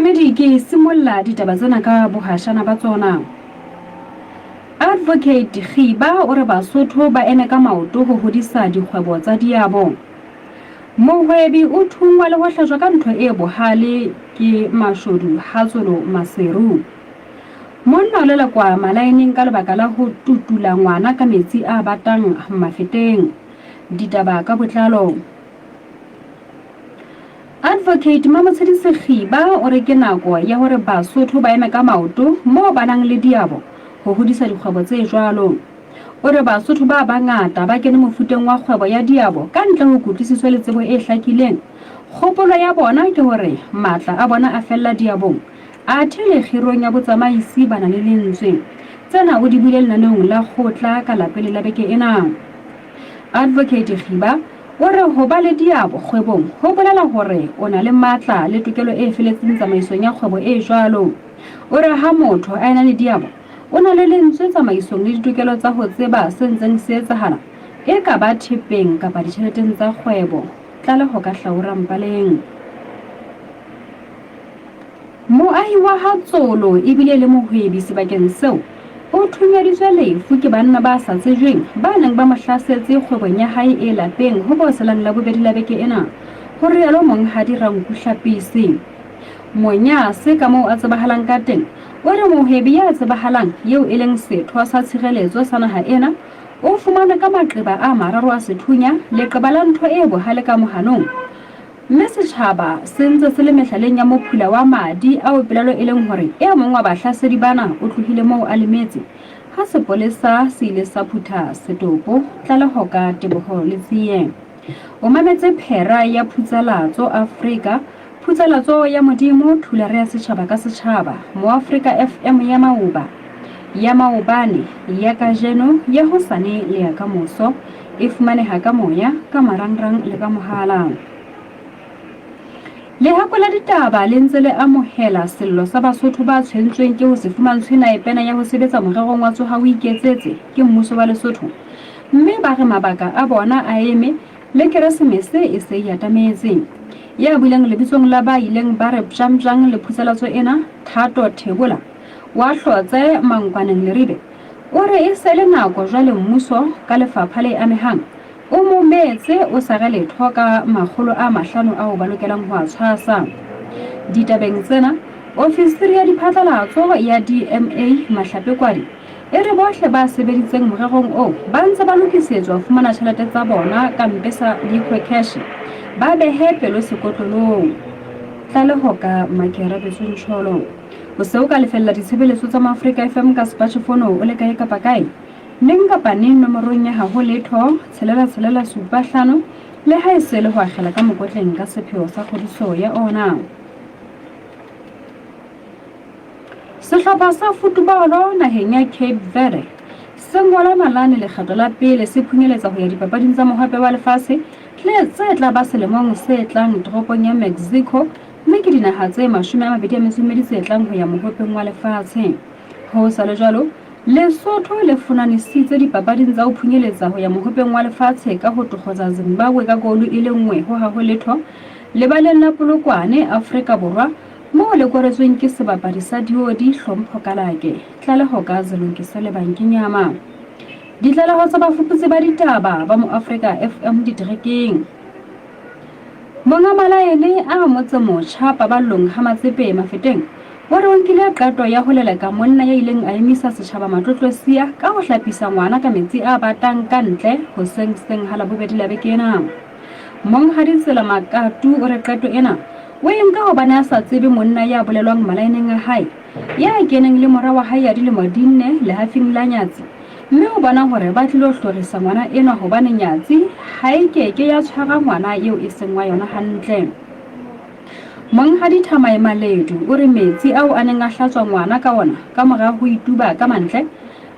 Mamedi ke simolla ditaba tsena ka bohashana ba tsona. Advocate Khiba o re Basotho ba ene ka maoto ho hodisa dikgwebo tsa diabo. Mohwebi o thungwa le ho hlajwa ka ntho e bohale ke mashodu Hatsolo Maseru. Monna o lelekwa malaeneng ka lebaka la ho tutula ngwana ka metsi a batang mafeteng. Ditaba ka botlalo. Advocate Mamotshedise Khiba o re ke nako ya hore Basotho ba eme ka maoto mo ba nang le diabo ho hodisa dikgwebo tse jwalo. O re Basotho ba bangata ba kene mofuteng wa kgwebo ya diabo ka ntle ho kutlwisiswa le tsebo e hlakileng. Kgopolo ya bona ke hore matla a bona a fella diabong. A thele khirong ya botsamaisi bana le lentswe. Tsena o di bile lenanong la khotla ka lapele la beke ena. Advocate Khiba o re ho ba le diabo kgwebong ho bolela hore o na le matla le tokelo e feletseng tsamaisong ya kgwebo e jwalo. O re ha motho a ena le diabo o na le lentswe tsamaisong le ditokelo tsa ho tseba se ntseng se etsahala e ka ba thepeng kapa ditjheleteng tsa kgwebo. Tlaleho ka Hlaura Mpaleng. Moahi wa Hatsolo ebile le mohwebi sebakeng seo o thunyeditswe lefu ke banna ba sa tsejweng ba neng ba mohlasetse kgwebong ya hae e lapeng ho boselang la bobedi la beke ena ho rialo Monghadi Rankuhlapisi. Monyase ka moo a tsebahalang ka teng o re mohwebi ya tsebahalang eo e leng setho sa tshireletso sa naha ena o fumane ka maqeba a mararo a sethunya leqeba la ntho e bohale ka mohanong. Mme setjhaba se ntse se le mehlaleng ya mophula wa madi ao pelalo e leng hore e mong wa bahlasedi bana o tlohile moo a lemetse ha sepolesa se ile sa phutha setopo. Tlaleho ka Teboho le Tsiye. O mametse phera ya Phutsalatso Afrika, Phutsalatso ya Modimo, thulare ya setjhaba ka setjhaba, Mo Afrika FM ya Mauba, ya Maobane, ya Kajeno, ya Hosane le ya Kamoso, e fumaneha ka moya, ka marangrang le ka mohala. Le hakola ditaba le ntse le amohela sello sa Basotho ba tshwentsweng ke ho se fumantshwe naepena ya ho sebetsa morerong wa tsoha o iketsetse ke mmuso wa Lesotho. Mme ba re mabaka a bona a eme le Keresemese e se ya tametse. Ya bulang lebitsong la ba ileng ba re jamjang le Phutsalatso ena, Thato Thebola wa Hlotse Mangwaneng Leribe o re e se le nako jwale mmuso ka lefapha le amehang o mo metse o sa ga letho ka 500 ao ba lokelang ho a tshwasa. Ditabeng tsena ofisiri ya diphatlalatso ya DMA Mahlapekwadi e re bohle ba sebeditseng morerong o ba ntse ba lokisetswa fumana tjhelete tsa bona ka mpesa liquid cash ba behe pelo sekotlolong. Tlaleho ka Makera Besoncholo. O se o ka lefella ditshebeletso tsa Afrika FM ka smartphone o le kae kapa kae. Neng kapa neng nomorong ya ha ho letho 665 le ha e se le ho akgela ka mokotleng ka sepheo sa kgodiso ya ona. Sehlopha sa football naheng ya Cape Verde se ngola nalane le kgetlo la pele se phunyeletsa ho ya dipapading tsa mohope wa lefatshe le tse tla ba selemong se tlang toropong ya Mexico, mme ke dinaha tse 22 tse tlang ho ya mohopeng wa lefatshe. Ho sa le jwalo Lesotho le funanisitse dipapading tsa ho phunyeletsa ho ya mohopeng wa lefatshe ka ho tokgotsa Zimbabwe ka golu e le nngwe ho ha ho letho lebaleng la Polokwane Afrika Borwa moo le koretsweng ke sebapadi sa Diodi Hlompho Kalake. Tlaleho ka Zelungisa le Bankinyama. Ditlaleho tsa bafuputsi ba ditaba ba mo Afrika FM diterekeng. Monga malaene a motse motjha Paballong ha Matsepe Mafeteng o re o nkile qeto ya ho leleka monna ya ileng a emisa setjhaba matlotlo sia ka ho hlapisa ngwana ka metsi a batang ka ntle ho seng ha la bobedi la beke ena. Monghadi Tsela Makatu o re qeto ena o enka hobane a sa tsebe monna ya bolelwang malaeneng a hae ya keneng le mora wa hae ya dilemo 4 le hafing la nyatsi, mme o bona hore ba tlilo hlorisa ngwana ena hobane nyatsi ha e keke ya tshwara ngwana eo e seng wa yona hantle. Monghadi Thamae Maledu o re metsi ao a neng a hlatswa ngwana ka ona ka mora ho ituba ka mantle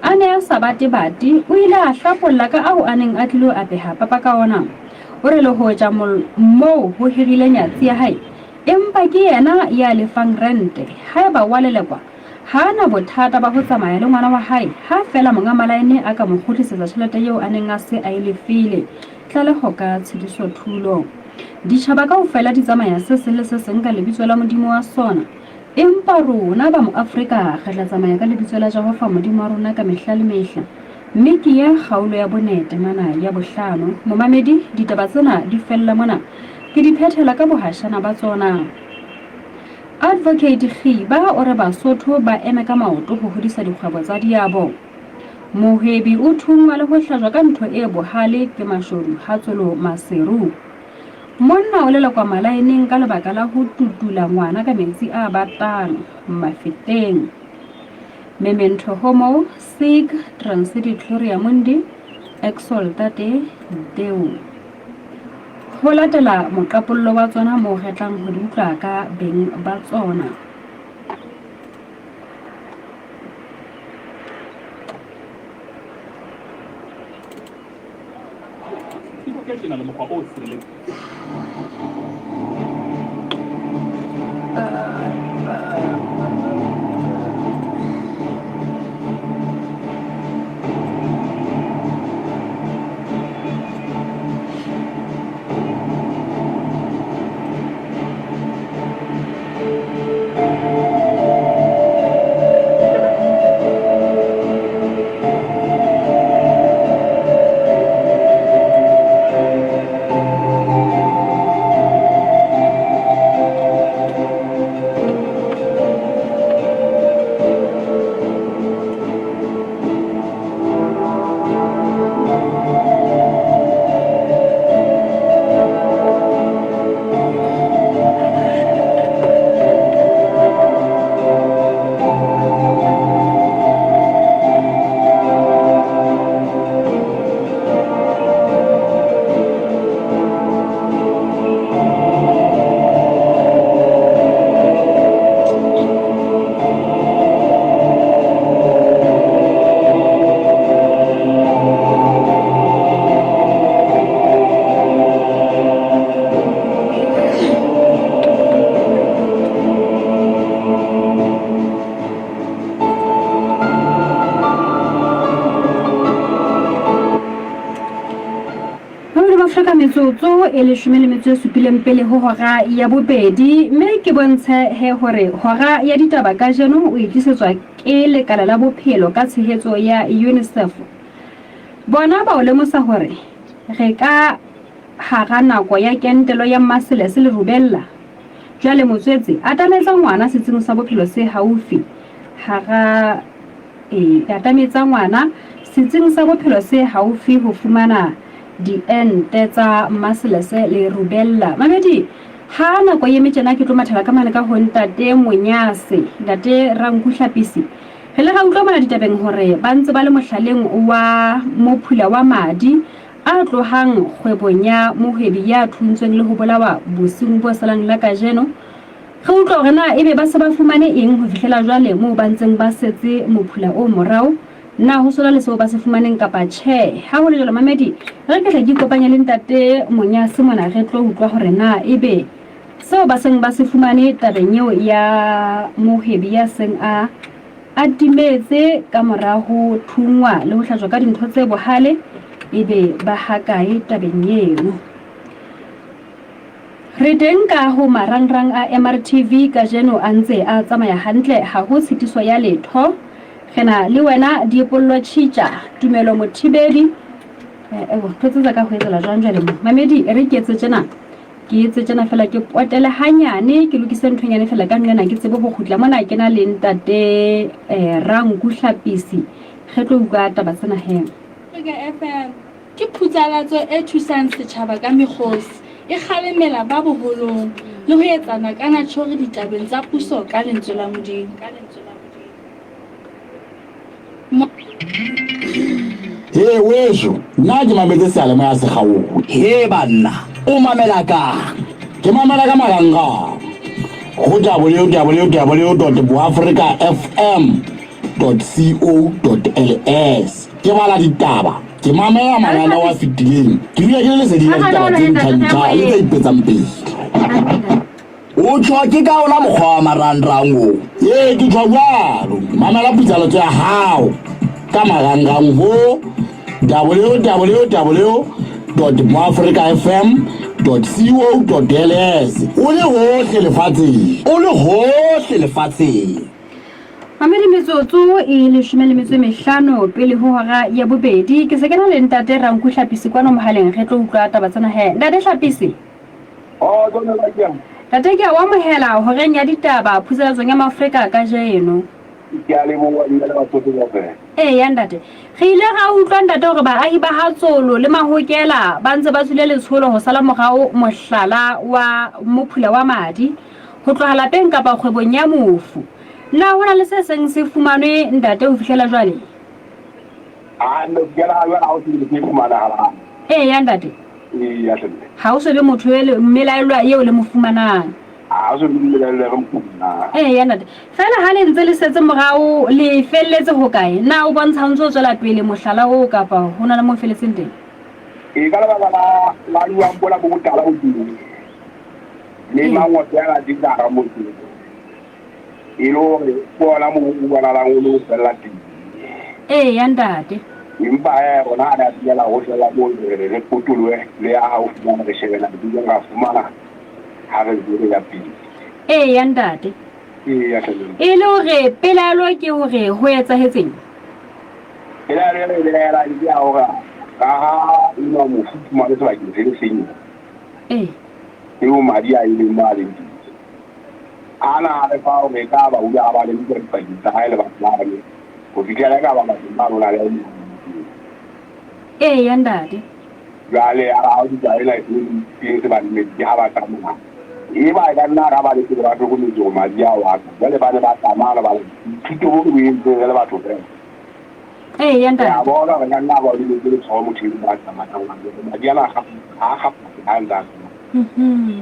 a ne a sa bate o ile a hlapolla ka ao a neng a tlilo a beha papa ka ona. O re le hoja moo ho hirile nyatsi ya hae empa ke yena ya lefang rente haeba wa lelekwa ha na bothata ba ho tsamaya le ngwana wa hae ha fela monga malaene a ka mo kgutlisetsa tjhelete eo a neng a se a ilefile. Tlaleho ka Tshidiso Thulo. Ditjhaba kaofela di tsamaya se seng le se seng ka lebitso la Modimo wa sona empa rona ba mo Afrika re tla tsamaya ka lebitso la Jehova Modimo wa rona ka mehla le mehla. Mme ke ya kgaolo ya bonete mana ya bohlano. Momamedi, ditaba tsena di fella mona ke di phethela ka bohashana ba tsona. Advocate Khiba o re Basotho ba eme ka maoto ho hodisa dikgwebo tsa diabo. Mohwebi o thungwa le ho hlajwa ka ntho e bohale ke mashodu Hatsolo Maseru. Monna o lela kwa malaeneng ka lebaka la ho tutula ngwana ka metsi a batang mafeteng. Memento Homo Sig Transitit Gloria Mundi Exaltate Deo. Ho latela moqapollo wa tsona moo re tlang ho di utlwa ka beng ba tsona. Metsotso e le 17 pele ho hora ya bobedi, mme ke bontshe he hore hora ya ditaba ka jeno o itlisetswa ke lekala la bophelo ka tshehetso ya UNICEF. Bona ba o lemosa hore re ka hara nako ya kentelo ya masele se le rubella. Jwale motswetse a tametsa ngwana setsing sa bophelo se haufi hara atametsa ngwana setsing sa bophelo se haufi ho fumana ente tsa maselese le rubella. Mamedi ha nako ye metjena ke tlo mathela ka mane ka ho ntate Monyase ntate Rankuhlapisi re le ga utlwa mona ditabeng hore ba ntse ba le mohlaleng wa mophula wa madi a tlohang kgwebong ya mohwebi ya thuntsweng le ho bolawa bosing bo salang la kajeno. Re utlwa hore na ebe ba se ba fumane eng ho fihlela jwale moo ba ntseng ba setse mophula o morao na ho sola le seo ba se fumaneng kapa tjhe. Ha ho le jalo mamedi re ke tla di kopanya le ntate Monyase mona re tlo utlwa hore na ebe seo ba seng ba se fumane tabeng eo ya mohwebi ya seng a timetse ka mora ho thungwa le ho hlajwa ka dintho tse bohale ebe ba hakae tabeng eo. Re teng ka ho marangrang a MRTV ka jeno a ntse a tsamaya hantle ha ho tshitiso ya letho. Kena le wena Diepollo Tshitja Tumelo Mothibedi thotsetsa ka ho etsela jwang jwale mamedi re ke etse tjena ke etse tjena fela ke potele hanyane ke lokise nthonyane fela ka nna ke tsebe ho khutla mona ke na le ntate Rankuhlapisi re tlo uka taba tsena he FM ke phutsalatso e thusang setjhaba ka mekgosi e kgalemela ba boholong le ho etsana kana tshore ditabeng tsa puso ka lentswe la Modimo. He wesho nna ke mametse sealemo ya sekgaolo he banna o mamela ka ke mamela ka maranga go www.boafricafm.co.ls ke bala ditaba ke mamela manana wa fitileng ke dula ke le lesedi la ditaba tse ntjha le tse ipetsang pele o tswa ke ka ona mokgwa wa marangrang o ye ke tswa jalo mamela putsaletso ya hao ka marangrang ho www.boafricafm.co.ls www.co.ls o le hohle lefatsheng. Mamedi metsotso e 15 pele ho hora ya bobedi ke se ke na le ntate Ranku Hlapisi kwana mohaleng re tlo utlwa taba tsena he ntate Hlapisi tsona ba ke tate ke wa mohela ho reng ya ditaba phuselatsong ya Maafrika ka jeno ke a le mo wa nna ba tsotse ba fe ya ntate re ile ra utlwa ntate hore baahi ba Hatsolo le Mahokela ba ntse ba tswile letsholo ho sala morao mohlala wa mophula wa madi ho tloha lapeng kapa kgwebong ya mofu na hona le se seng se fumanwe ntate ho fihlela jwale no ke la ha o se ke fumana hala ya ntate ya hle ha o se le motho le mmelaelwa eo le mo fumanang a so le le re mpuna ya ntate fela ha le ntse le setse morao le felletse ho kae na o bontsha ntse o tswela pele mohlala o kapa hona le mo felletseng teng ka la la luang bola bo tala o di le mango ya di ka mo di ilo bona mo bona la ngolo fela di ya ntate impa bona ada di la ho la mo re potulwe le a ha o fumana re shebela di nga fumana ha re di ya pili ya ntate ya hle e le hore pelalo ke hore ho etsahetseng ela re la di ya ora ka ha ino mo futuma le tsa ke re senyi o madi a ile mali ana le fa o ka ba o ya ba le di pa di sa ile ba la le ko fikela ka ba ma na le ya ntate gale a o di ile di se ba le di ha ba ta mo e ba ga na ga ba le ba to go mo madi a wa le ba le ba ta ma ba le thuto go le le ba to ya ntate ya bona ga na ba le le so mo thili ba ta ma ta ma madi ana ga ha nda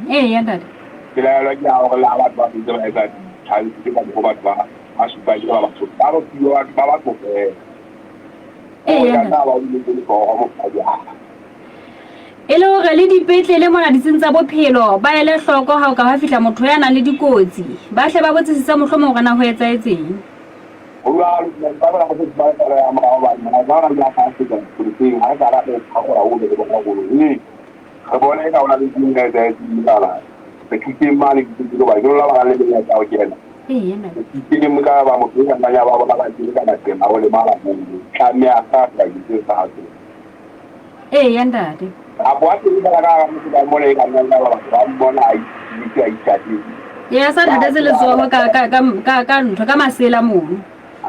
ya ntate kila la ya o la ba ba di ba ba tshai di ba go ba ba a su ba di ba ba so ba ro ti ba ba ko ya na ba di le ko mo ba ya e le hore le dipetlele mona ditseng tsa bophelo ba ele hloko ha o ka ha fihla motho ya nang le dikotsi ba hle ba botsisisa mohlomong hore na ho etsahetseng o la ba ba go ba ba ya ma ba ma ba ya ka se ka se ha ka ra ka go ra o le ba go ni ga bona ka ona le dinga da di la se ke mali di ba go la ba le ya ka o kena ya ntate ke mo ka ba mo ka na ya ba ba ba di ka na ke na o le mala mo ka me a ka ka di sa ha ya ntate abo a tiri ba ga mo ka mo le ka na ba ba mo na ai di ka itati ya sa ntate se le tsoho ka ntho ka masela mono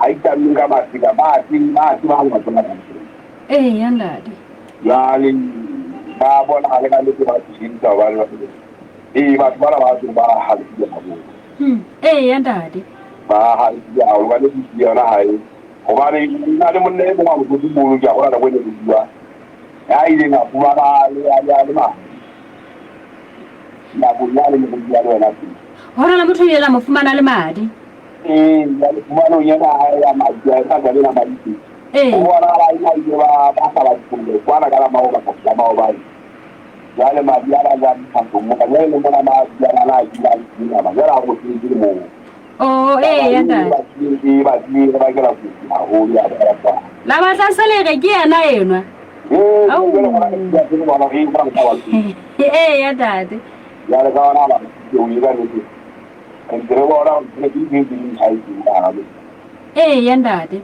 ai ta minga ba ti ba ba mo ka na ya ntate ya le ba bona ha le ka le ba ti ta ba le ba ba ha le ya ntate ba ha ya o ga le di ya na hai o ba le na le mo ne mo mo di mo ja go na go ne di ya ya ile na bua ba le ya le ma na bu ya le mo di ya le na ti hona la motho ya la mo fumana le madi ya le bua no ya na ya ma ya ka ga le na ma di o wala la ya ile ba sa ba ku le kwa na ga la ma o ba ya le ma ya la ga ka mo ka le mo na ma ya na ya ba ya la mo ti di mo ya ntate ba di ba ga la ku a ho ya ba la ba tla selege ke yana enwa ya ntate ya le ka na ba yo yi ga ni entre ora ne di di sai di na ya ntate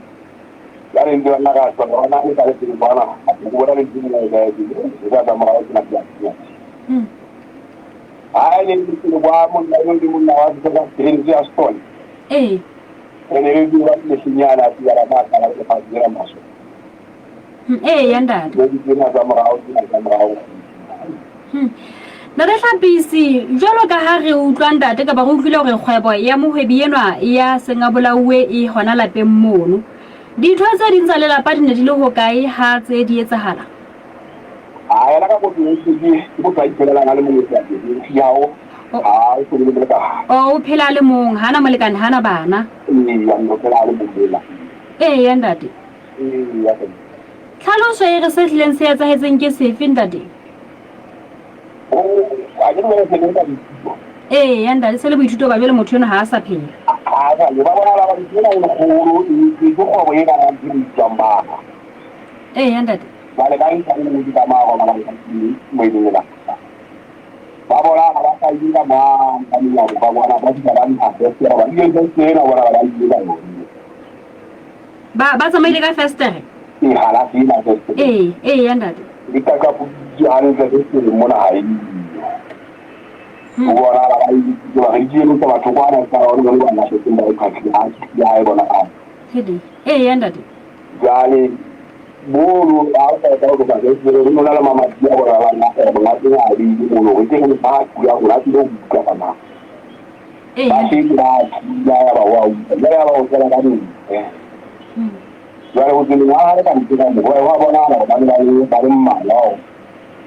ya le ndo na ga so na ni ka le di ba na ko ra le di na ga di ga da ma na ya ai le di ba mo na yo di mo na wa di ga tren di astol ne le di wa le signala ti ara ba ka la ka di ra ma so ya ntate di na za ma na re Hlapisi jwalo ka ha re utlwa ntate ka ba go utlwile hore kgwebo ya mohwebi enwa ya Sengabolauwe e hona lapeng mono ditho tse ding tsa lelapa di ne di le ho kae ha tse di etsahala a la ka go di go tla ipela na le mo ya di ya o a go le ka o phela le mong hana molekane hana bana ya no phela le mo la ya ntate ya tlhaloso e re se tlileng se etsahetseng ke sefe ntate a di mo se le ka ya ntate se le boithuto ba jwale motho yona ha a sa phela a ga le ba bona la ba di na le khoro di go go e ka di tsamba ya ntate ba le ka di ka mo di ka ma go la mo di la ba bona ba sa dira ba ka ni ya ba bona ba di ba ni a se ba di le se na bona ba di ba ba tsamaile ka festere hala ke na se ya ndate ka pu di a le se mo na ai bona ba di di no ba thokwana ka o no ba na se ba ka ya ai bona a hedi ya ndate jale bolo a ta ta ko ba se no na la mama dia bona ba na ba na a di mo no ke ni ba ku ya bona ti do ka ba na ba se na ya ba wa ya ba o ka na ni jale o ni wa ha ka ni ka mo wa bona na ba ni ba ni ma lo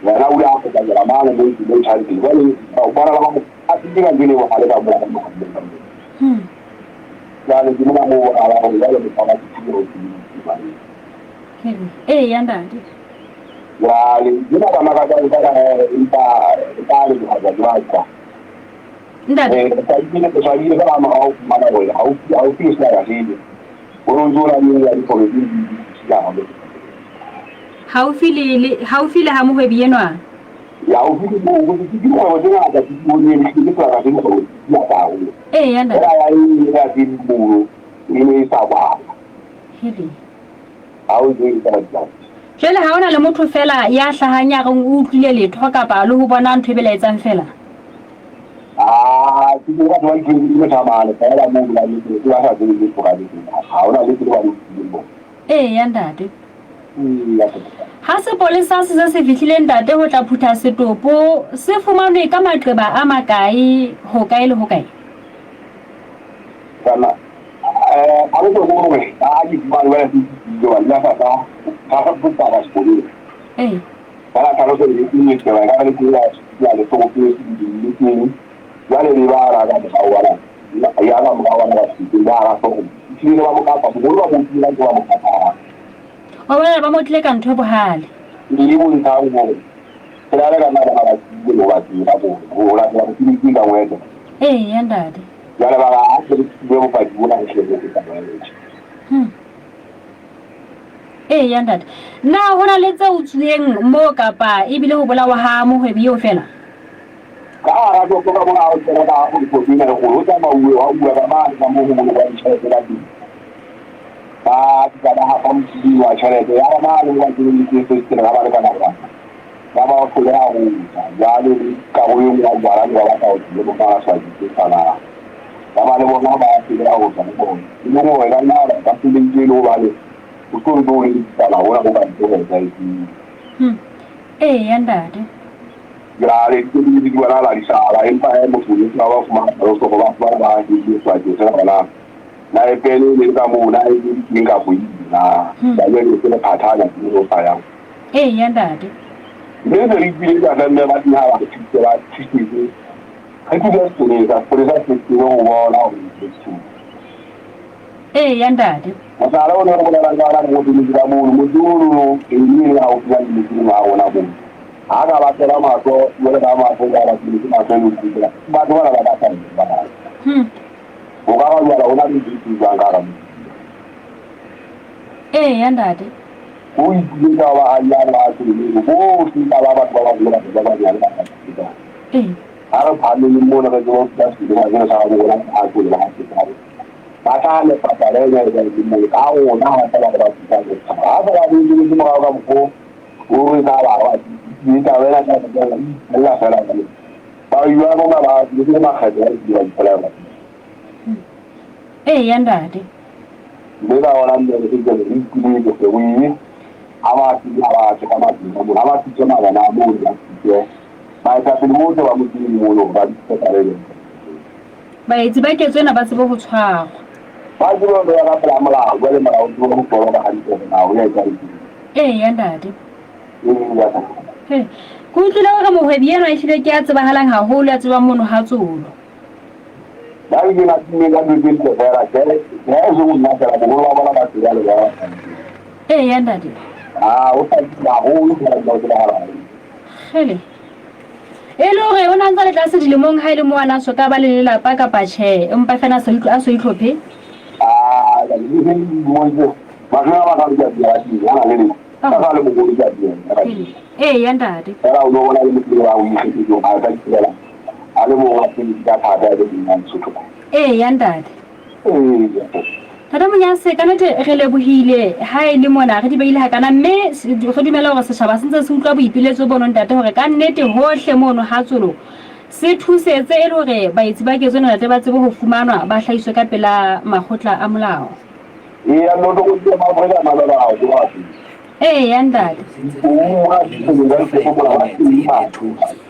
ya na u ya ko ka ya ma le ni do cha di wa ni ba ra la mo a ti ga ni wa ha le ka mo jale di mo na mo ala ko ya le ba ba ti do ya ndate jale di na ba ma ka ka ta le ha ja wa ka ndate ta di ne ka di ba ma au ma na wa au fi sa ga di Bonjour à nous, pour le haufi le ha mohwebi enwa ya o fi mo go di mo go na ka di mo ni ni ka ka di mo ya ta o ya ndate ya ni ya di mo ni sa ba hedi au di ka ta jele ha ona le motho fela ya hlahanya re o utlile letho kapa le ho bona ntwe bela etsang fela ti ga twa di mo ta ma le ka la mo la ni ti ga sa di di ko ga di ha ona le ti wa di mo ya ndate ha sepolesa se fihlile ntate ho tla phutha setopo se fumanwe ka maqeba a makae ho kae le ho kae kana a lo go re a di ba le ti do la sa ta puta ga sepolesa kana ta lo se ni ke ga le ti ya le to ko ni ya le ba ra ga ba wala ya ga ba wala ti ya ra to ti le ba mo ka pa mo ba mo ti la go mo ka pa wa ba mo tle ka ntho bohale ni mo nta go ra ra ga na ba ti go ba ti ba go ra ga ti ti ga wedo ya ndate ya le ba ga a ti mo pa ti na ke ke ta ba ya ndate na hona le tse utsueng mo kapa ebile ho bolawa ha mohwebi yo fela ka ra go ka mo a o tsena ka go di na go ta ma uwe wa uwe ba ma ka mo mo ba di tshele la di ba ka da ha pam di wa tshele ya ma le wa di ni ke se ra ba ka na ba ba ko ya go ya le ka go yo wa ba ra wa ta o di mo ka sa di ka na ba ma le mo na ba ti ra go sa mo ni mo ga na ra ka ti le lo ba le o to do ni ta la wa ba di ko ga di ya ndate grare che di guardare la risala e poi mo fu trova ma lo sto con la di qua di sera la e pene ni ka mo na ni ka bu na da ye ni ke ka ta na ni ro sa ya ya ndate ne da ri bi da nan ne ba ti ha ba ti ba ti ti kai ku da su ne da por esa que no wa la o ya ndate masala o ne ro da la mo di da mo duro e ni la o ya ni ni ma o na bu aga ba tera ma ko wala da ma ko ga ti ma ko ni ti ba do la ba ta ni ba o ga ga wala ona ni ti ga ga ga ya ndate o yi ti ga wa ya la ti ni o ti ta ba ba ba ba ya la ara pa ni mo na ga jo da ti ga ga sa ga a ko la ti ta ba ta le pa ta le ga ni mo ka o na ta la ba ti ta a ba ni ni mo ga ko o ri ta ba wa ni ta vera ta ta Allah sala ta ba yu ba ma ba ni ma kha da ni ba sala ba ya ndate me da wala ni ni ga ni ni ko ko wi ama ti ba ta ma ti mo ama ti ma na mo ni ke ba ta ti mo ta ba mo ti mo lo ba ta ta re ba itse ba ke tsena ba tsebo go tshwarwa ba ju lo ga pla ma la ga le ma o ju mo ko ba ha ni ko na o ya ga ya ndate ya ta ko utlwile hore mohwebi enwa e hlile ke a tsebahalang haholo ya tsebang mono ha tsolo ba ke na ti me ga di di ke fera ke ya zo na ta la mo ba ba ti ya le ba ya ndate o ta ba ho ni ga ba ta la hele e le hore o na ntse le tlase dilemong ha ile mo ana so ka ba le lelapa kapa tjhe empa fena se a so itlhophe ga ni mo jo ba ga ba ga di ya ti ya na le ka le mo go di teng ya ntate era o bona le mo wa o itse yo a ka tsela a le mo wa ke di ka thata le di nang tsotho ya ntate Tata Monyase ka nete re lebohile ha e le mona re di beile ha kana mme go dumela gore setšhaba se ntse se utlwa boipiletso bonong ntate gore ka nnete hohle mono ha tsolo se thusetse e le gore baitsi ba ke tsona ntate ba tsebe go fumanwa ba hlaiswe ka pela makgotla a molao ya no go di ma bona ma ba a go ya ntate o ga di go ga se go ba di ma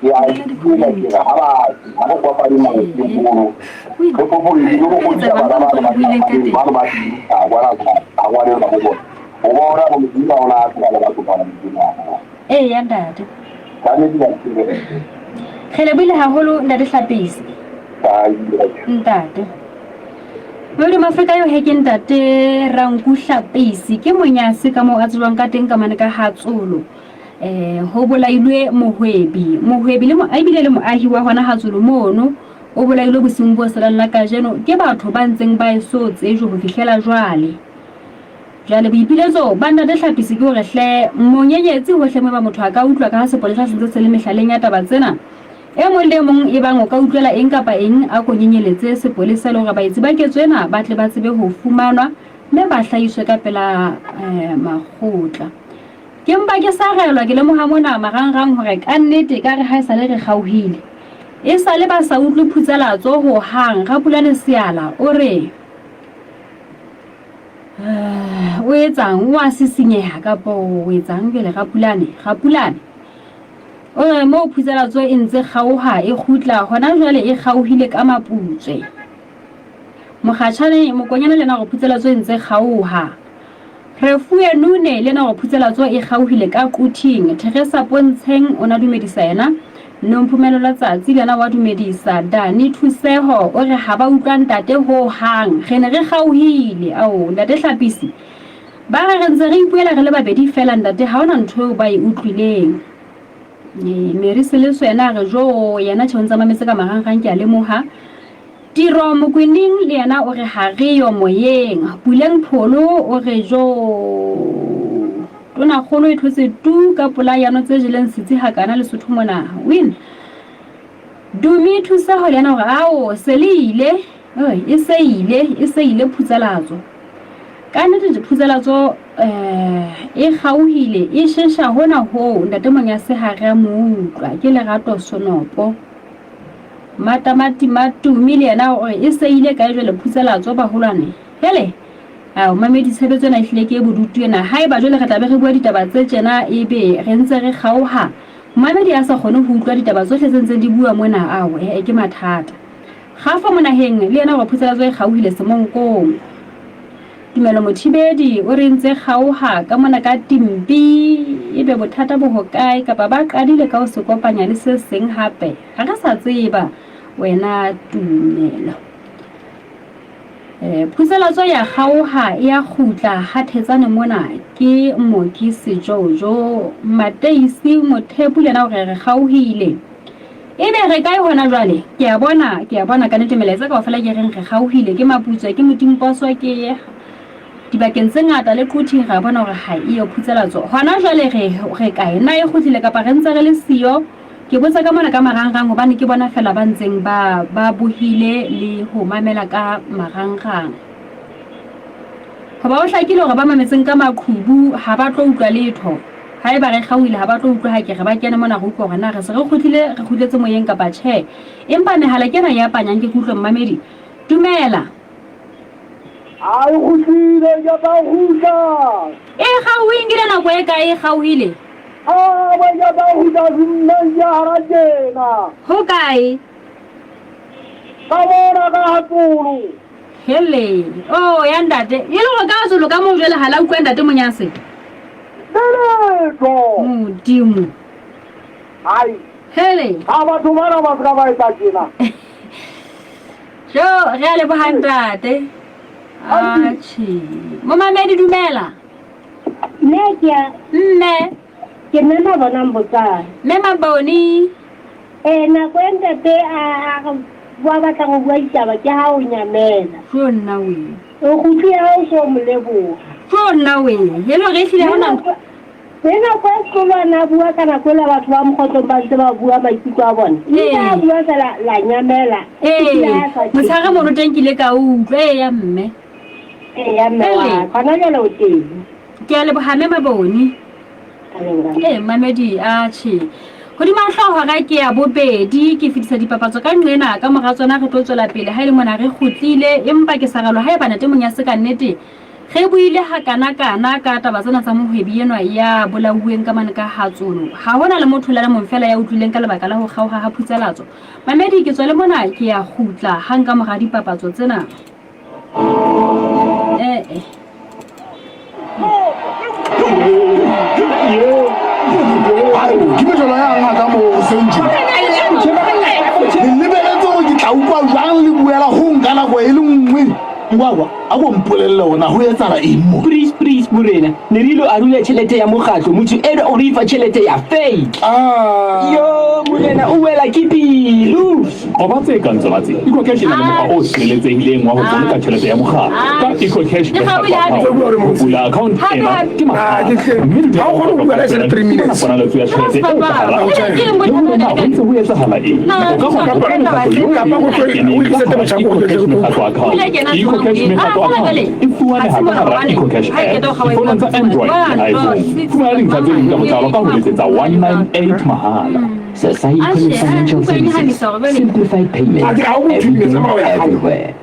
ya di la ke ga ba go pa di ma di mo ko po bo di go go di ba ba ba ba a wa le ba go o bona go di ba ona ka la go ba di ya ntate ka ne di la ke re lebile haholo ntate Hlapisi ntate Mole Mafrika yo he ke ntate Ranku Hlapisi ke Monyase ka mo a tswang ka teng ka mane ka Hatsolo ho bolailwe mohwebi le mo a ibile le moahi wa hona Hatsolo mono o bolailwe bosing bo selalla ka jeno ke batho ba ntseng ba eso tsejo go fihlela jwale boipiletso ba ntate Hlapisi ke hore hle monyenyetsi hohle mo ba motho a ka utlwa ka ha sepolesa se ntse se le mehlaleng ya taba tsena e mong le mong e bang o ka utlwela eng kapa eng a go nyenyeletse sepolesa le gore baitsi ba ke tsena ba tle ba tsebe ho fumanwa mme ba hlaiswe ka pela makgotla ke mpa ke sa gaelwa ke le moha mona marangrang hore ka nnete ka re ha esale re gauhile e sale ba sa utlwe phutselatso ho hang ga Pulane Seala o re o etsang wa sisinyeha kapo o etsang bele ga Pulane mo phutselatso e ntse gauha e khutla hona jwale e gauhile ka maputswe mogatshane mokonyana lena go phutselatso e ntse gauha re fuwe nune lena go phutselatso e gauhile ka Quting Teresa Pontsheng ona dumedisa yena nomphumelo la tsatsi lena wa dumedisa Dani Thuseho o re ha ba utlwa ntate ho hang re ne re gauhile ntate Hlapisi ba re ntse re ipuela re le babedi fela ntate ha ona ntho ba e utlwileng Mary Seleso yena re jo yena tshwantsa mametse ka marangrang ke a lemoha Tiro Mokwining le yena o re ha re yo moyeng Puleng Pholo o re jo tona kholo e thotse tu ka pola yano tse jeleng sitsi ha kana le Sotho mona win Dumi thusa ho lena gore selile e seile phutselatso ka nnete diputselatso e gauhile e shesha hona ho ntate Monyase ha re mo utlwa ke Lerato Sonopo matamati matumi le yena o e seile ka jwale phutselatso ba holwane hele mamedi tshebetso na ihlile ke bodutu ena haeba jwale re tlabe re bua ditaba tse tsena ebe re ntse re gauha mamedi a sa gone ho utlwa ditaba tsohle tse ntse di bua mona ke mathata gafa monaheng le yena go phutselatso e gauhile semonkong Tumelo Mothibedi o re ntse gauha ka mona ka Timpi ebe bothata bo hokae kapa ba qadile ka ho se kopanya le se seng hape ga re sa tseba wena Tumelo phutselatso ya gauha ya khutla ha thetsane mona ke Mokisi Jojo Mateisi Mothepu lena o re gauhile ebe re kae hona jwale ke a bona ka netemeletsa ka ofela ke reng re gauhile ke Maputswa ke Motimposo ke dibakeng tse ngata le Quting ga bona gore ha iyo phutselatso hona jwale re kae na e khutlile ka pa re ntse re le siyo ke botsa ka mona ka marangrang hobane ke bona fela ba ntseng ba bohile le ho mamela ka marangrang ba o hlakile gore ba mametseng ka makhubu ha ba tlo utlwa letho haeba re gauile ha ba tlo utlwa ha ke re ba kena mona go utlwa gore na re se re khutletse moyeng ka ba tjhe empa mehala kena ya panyang ke kutlwa mmamedi dumela ai khutile ya ba khutla gauhile nako e kae gauhile ba ya ba khutla nna ya rajena ho kae ka bona ka Hatsolo hele ya ntate e le go ka Hatsolo ka mo jwale hala utlwa ntate Monyase Modimo ai hele ba thumana ba ska ba eta tjena jo re a le bohantate Mamamedi dumela Mme ke nna bona mbotsa me maboni na kwenta te a bua batla go bua ditaba ke ha o nyamela jo nna we o khutli ha o so molebo jo nna we yelo re hlile hona Pena kwa sekolwa na bua kana kwela batho ba mkhotlo ba ntse ba bua maikutlo a bona. Ina bua la nyamela. Motshare mo rotenkile ka utlwa ya mme. Ya mme wa kana jalo o teng. Ke a lebohame maboni. Mamedi a tshi. Hodima hloho ga ke ya bobedi ke fitisa dipapatso ka nqena ka mora tsona re tlo tswela pele ha ile mona re khutlile empa ke saralo ha eba nate monya se ka nnete ge buile ha kana ka taba tsena tsa mohwebi enwa ya bolauweng ka mane ka hatsono ha hona le motho la mo fela ya utlwileng ka lebaka la ho kgaoga ha phutselatso Mamedi ke tswele mona ke ya khutla hang ka mora dipapatso tsena Ke jalo ya ngaka mo senji. Lebeletse go ke tla utlwa jang le buela go nka nako e le nngwe. Ngwa a go mpolelle ona ho etsala eng mo. Please Morena. Nerilo a rule tšhelete ya mokgatlo motho ene o re fa tšhelete ya fake. Yo Morena o wela ke pelo. Go ba tse ka ntse ba tse. Iko cash le mokgwa o tshireletsehileng wa go boloka tšhelete ya mokgatlo. Ka Iko cash go bula account ena ke mahala. Mme ha o go bula se 3 minutes. Bona le tsaya tšhelete e ka hara. Ntse ho etsahala eng? Ka go Iko cash me ka account. Ifuane ha ka Iko cash phone tsa Android le iPhone. Fumana dintlha tse ding ka botlalo ka ho letsetsa 198 mahala. Society Financial Services. Simplified payments. Everywhere.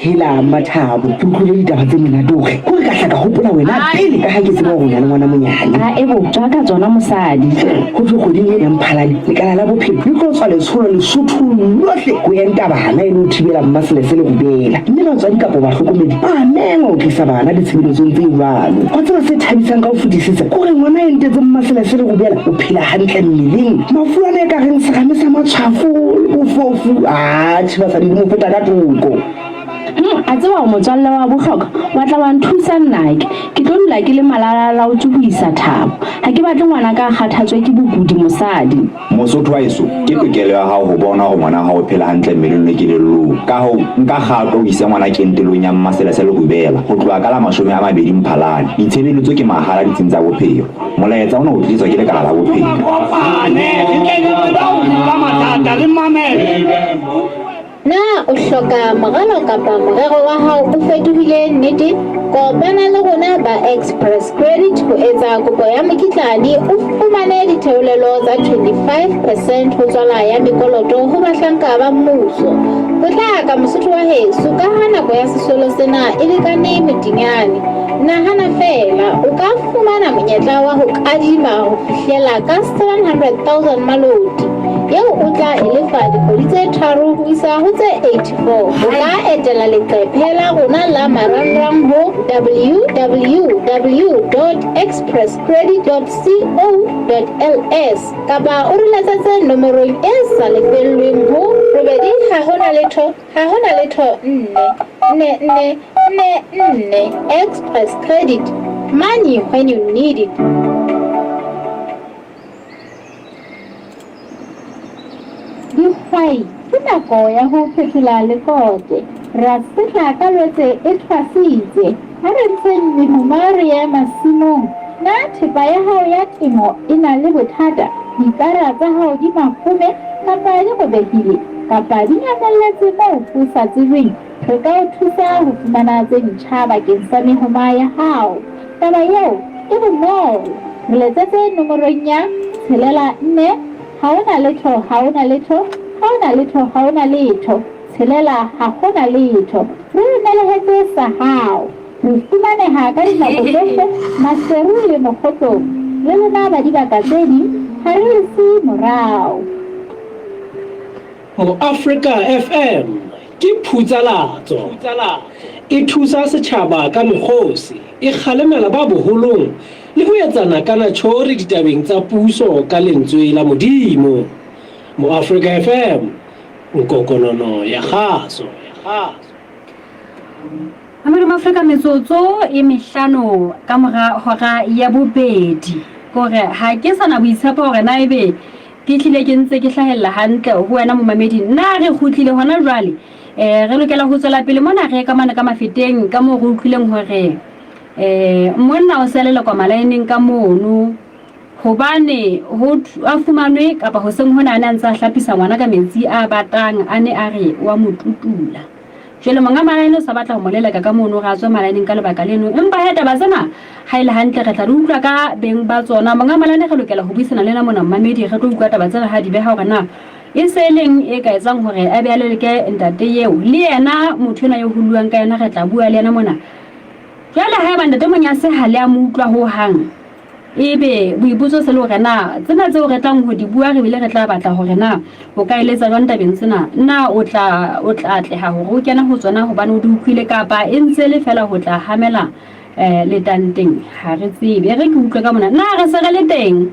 Hela mathabo tukule ditaba tse monatoge go ka hlaka hopola wena pele ka ha ke tseba go yana ngwana monyane a ebo tswa ka tsona mosadi go tlo go dinye ya mphalane le kala la bophelo le go tswa le tsholo le suthu lohle go enta bana e no thibela mmaselesele go bela mme ba tswa dikapo ba hlokomedi ba mengo ke sa bana ditshebeletsong tse jwalo go tswa se thabisang ka ho fudisisa go re ngwana e ntetse mmaselesele go bela o phela hantle mmeleng mafuana ka reng se gamisa matshwafo le bofofu a tshiba sa di mo feta ka toko a tseba motswalle wa bohlokwa wa tla wa nthusa nnake ke tlo dula ke le malala o tsubuisa thabo ha ke batle ngwana ka kgathatswe ke bokudi mosadi Mosotho wa eso ke tokelo ya hao ho bona go ngwana ha o phela hantle mmeleng le kelello ka ho nka gato o isa ngwana kentelong ya mmaselesele go bela go tloa ka la 20 Mphalane ditshebeletso ke mahala ditsing tsa bophelo molaetsa ona o tlitswa ke le kala la bophelo na o hloka moralo kapa morero wa hao o fetohile nnete kopana le rona ba Express Credit ho etsa kopo ya mokitlane o fumane ditheolelo tsa 25% ho tswala ya mekoloto ho bahlanka ba mmuso ho tla ka Mosotho wa heso ka ha nako ya sesolo sena e lekane medinyane nahana fela o ka fumana monyetla wa ho kadima ho fihlela ka 700,000 malodi yeo o tla elefa dikgwedi tse 3 ho isa ho tse 84 o ka etela leqephe la rona la marangrang ho www.expresscredit.co.ls kapa o re letsetse nomorong e sa lefellweng ho 4 Express Credit, money when you need it. Dihwai ke nako ya ho phethola lekote ra setla ka lwetse e tshwasitse ha re ntse mehuma re ya masimong na thepa ya hao ya temo e na le bothata dikara tsa hao di makgome kapa di robehile kapa di nyamelletse moo ho sa tsebeng re ka o thusa ho fumana tse ntjha bakeng sa mehuma ya hao taba eo e bonolo re letsetse nomorong ya 4 haona letho tshelela ha hona letho re nelehetse sa hao re fumaneha ka dinako tsohle maseru le mokgotlong le lona ba dibaka tse ding ha re se morao Africa FM ke phutsalatso e thusa setjhaba ka mokgosi e kgalemela ba boholong le ho etsana kana tjhori ditabeng tsa puso ka lentswe la modimo mo Africa FM nkokonono ya khaso Amerika Afrika metsotso e mehlano ka mora hora ya bobedi gore ha ke sana boitshepo gore na ebe ke tlile ke ntse ke hlahella hantle ho wena mo mamedi na re khutlile hona jwale re lokela ho tswela pele mona re ka mana ka mafeteng ka mo go utlwileng hore monna o selela kwa malaeneng ka mono hobane ho a fumanwe kapa ho seng hona a ntse a hlapisa ngwana ka metsi a batang a ne a re wa motutula jele monga malaene sa batla ho molela ka mono ga tswa malaeneng ka lebaka leno empa he taba tsena ha ile hantle re tla re utlwa ka beng ba tsona monga malaene re lokela ho buisana le na mona mmamedi re tlo utlwa taba tsena ha di be ha hore na e seleng e ka etsang hore a be a leleke ntate eo le yena motho ena yo huluang ka yena re tla bua le yena mona jale ha ba ntate monya se ha le a mutlwa ho hang ebe boipotso se le hore na tsena tseo re tlang ho di bua re bile re tla batla hore na o ka eletsa jwang tabeng tsena na o tla atleha hore o kena ho tsona hobane o di utlwile kapa e ntse le fela ho tla hamela le tanteng ha re tsebe re ke utlwe ka mona na re se re le teng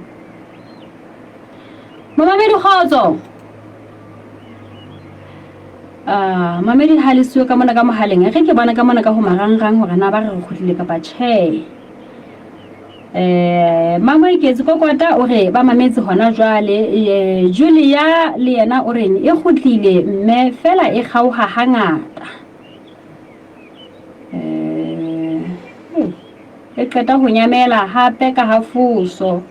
mamamedi kgotso mamedi ha le siyo ka mona ka mohaleng re ke bona ka mona ka ho marangrang hore na ba re khutlile kapa tjhe mama iketse kokota o re ba mametse hona jwale Julia le yena o reng e khutlile mme fela e kgauha hangata e qeta ho nyamela hape ka hafuso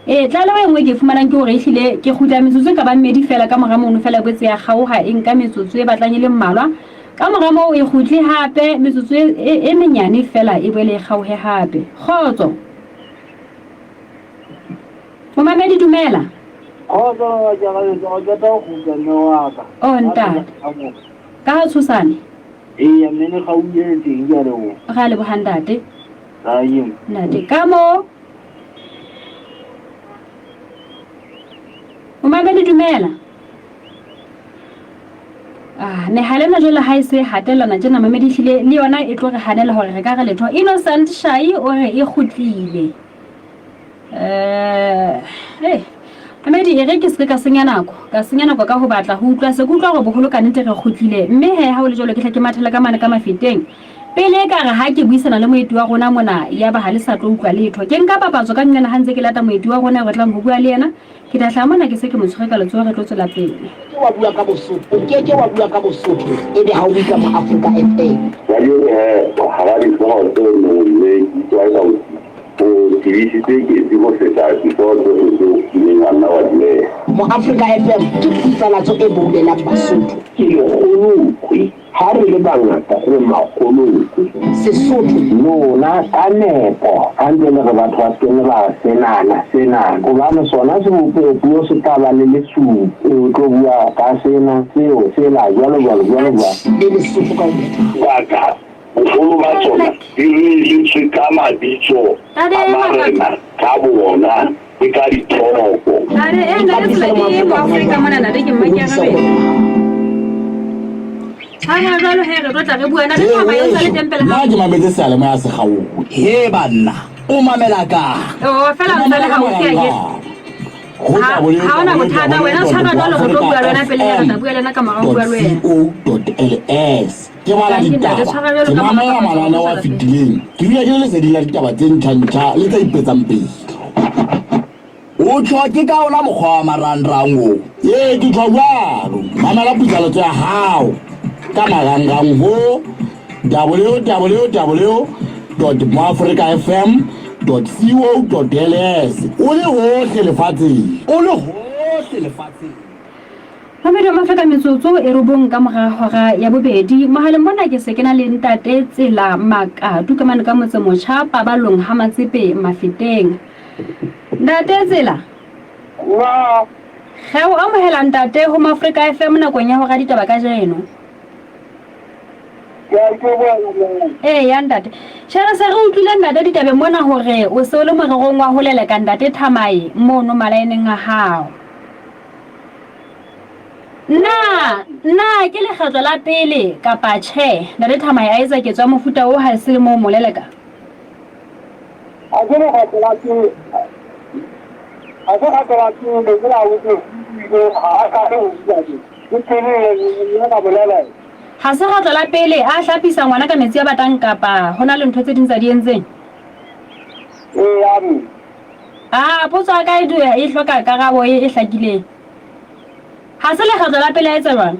tlalewa engwe ke fumanang ke hore ehlile ke khutla metsotso ka ba mmedi fela ka mora mono fela botse ya kgauha e nka metsotso e batlang le mmalwa ka mora moo e khutle hape metsotso e menyane fela e boele e kgauhe hape khotso Mamamedi dumela khotso ja ga ta go ga no wa ka o ntate ka ha tshosane ya mene ga o ile teng ja re o ga le bohandate ayim nate ka mo Mamamedi dumela ne halena jole ha ise hatelana tjena mamedi hlile le yona e tlo re hanela hore re ka re letho Innocent Shai o re e khutlile Mamedi e re ke se ka senya nako ka ho batla ho utlwa se kutlwa go boholo ka nete re khutlile mme he ha o le jole ke tla ke mathela ka mane ka mafeteng pele ka re ha ke buisana le moeti wa rona mona ya ba ha le sa tlo utlwa letho ke nka papatso ka nngena hantse ke lata moeti wa rona re tlang ho bua le yena ke tla hlamana ke se ke motshware ka letso re tlo tsela pele wa bua ka bosotho ke wa bua ka bosotho e be ha o bua ka Africa FM ya yo ha ba di go to no le tswa ka o tivisitse ke go feta ke go ke ngwana wa le mo Africa FM ke tsala tso e boulelang Basotho ke go kwi ha re le bangata re makgolo Sesotho lona ka nepo a ntse le re batho ba tsene ba senana go ba no sona se bo se taba le lesu o tlo bua ka sena seo se la jalo le Lesotho ka ka bogolo ba tsona di le se ka mabitso a marena ka bona e ka ditoropo ena le tsela ke mo Africa mona na re ke mmakiarabela ha jalo he re tla re bua na le taba yo sa le tempele ha ke mametse sale mo ya se gago he banna o mamela ka fela mtsale ha o ke ye ha ona bothata wena tshwara jalo go tlo bua lona pele ya tla bua lena ka mara bua le wena .co.ls ke bala ditaba ke mamela malana wa fitileng ke bua ke le se di la ditaba tse ntšha le tsa ipetsang pele o tlhoke ka ona mokgwa wa marangrang o ke tlhoka jalo mamela putsaletso ya hao ka marangrang ho www.moafricafm.co.ls o le hohle lefatsheng Mamedi ma feka metsotso e robong ka mora hora ya bobedi mohaleng mona ke se kena le ntate Tsela Makatu ka mane ka motse motjha Pabalong ha Matsepe Mafeteng ntate Tsela wa ge o amohela ntate ho Africa FM nakong ya hora ditaba ka jeno ya ke bona ya ntate shara se re utlwile ntate ditabe mona hore o se o le morerong wa ho leleka ntate Thamae mono malaeneng a hao na ke le kgetlo la pele kapa tjhe ntate Thamae a etsa ke tswa mofuta o ha se le mo moleleka a ke re ga tsela ke a ke ga tsela ke le la o ke ha ka re o bua ke tsene ya ba bolela ha se ga tlola pele a hlapisa ngwana ka metsi a batang kapa hona le ntho tse ding tsa di entseng potso ka e hloka karabo e hlakileng ha se le ga tlola pele a etsa jwang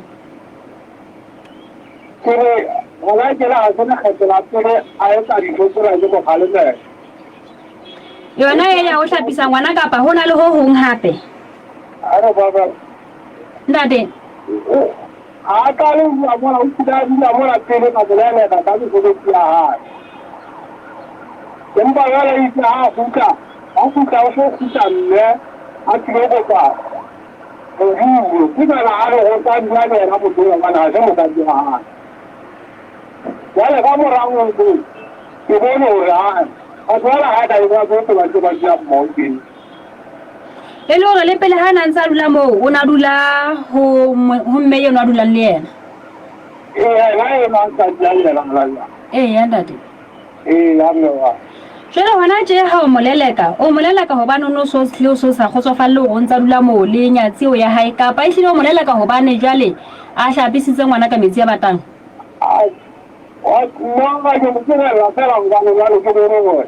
wala ke la ga na kgetla pele a etsa dithotsola ke go galetse yona ya o hlapisa ngwana kapa hona le ho hong hape are baba ntate a ka le bua bona o tsaya dila mona pele ka tsela ka ka go ya ha empa yala itse ha fuka o so fuka mme a tsile go ka ke ba la re go ka dina le ra mo tloga bana se mo ka di ha wala ka mo ra ngo ke bona o ra a tsala ha ka ba go ba ya mo ke le lore le pele ha nang sa dula mo o na dula ho mme yena dula le yena la e ma sa dula la ya ntate ya no jwale hona je ha o moleleka hobane o no so tlile so sa khotsofalle go ntsa dula mo le nyatsi o ya hae kapa e hlile o moleleka hobane jwale a hlapisitse ngwana ka metsi ya batang no ga ke mo tsela la fela ga no la ke bone go